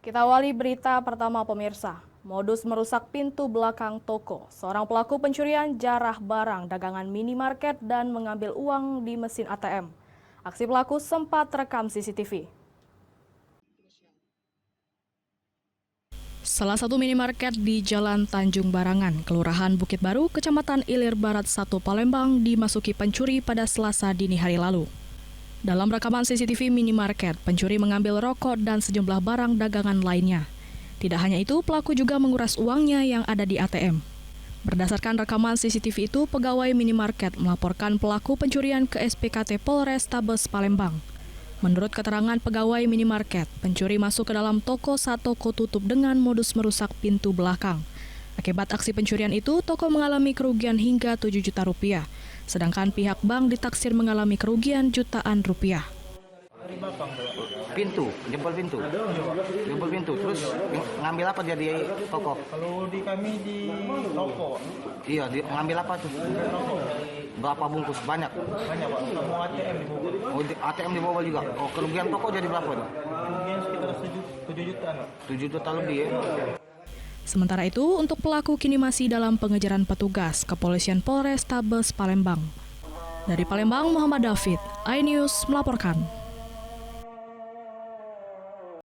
Kita awali berita pertama pemirsa. Modus merusak pintu belakang toko. Seorang pelaku pencurian jarah barang dagangan minimarket dan mengambil uang di mesin ATM. Aksi pelaku sempat terekam CCTV. Salah satu minimarket di Jalan Tanjung Barangan, Kelurahan Bukit Baru, Kecamatan Ilir Barat 1 Palembang dimasuki pencuri pada Selasa dini hari lalu. Dalam rekaman CCTV minimarket, pencuri mengambil rokok dan sejumlah barang dagangan lainnya. Tidak hanya itu, pelaku juga menguras uangnya yang ada di ATM. Berdasarkan rekaman CCTV itu, pegawai minimarket melaporkan pelaku pencurian ke SPKT Polrestabes Palembang. Menurut keterangan pegawai minimarket, pencuri masuk ke dalam toko saat toko tutup dengan modus merusak pintu belakang. Akibat aksi pencurian itu, toko mengalami kerugian hingga 7 juta rupiah, sedangkan pihak bank ditaksir mengalami kerugian jutaan rupiah. Jempol pintu, terus ngambil apa dia di toko? Kalau di kami di toko. Iya, ngambil apa tuh? Berapa bungkus? Banyak? Banyak Pak, kamu ATM di bawah. Oh, ATM di bawah juga? Oh, kerugian toko jadi berapa tuh? Kerugian sekitar 7 jutaan Pak. 7 juta lebih ya? Sementara itu, untuk pelaku kini masih dalam pengejaran petugas Kepolisian Polrestabes Palembang. Dari Palembang, Muhammad David, iNews melaporkan.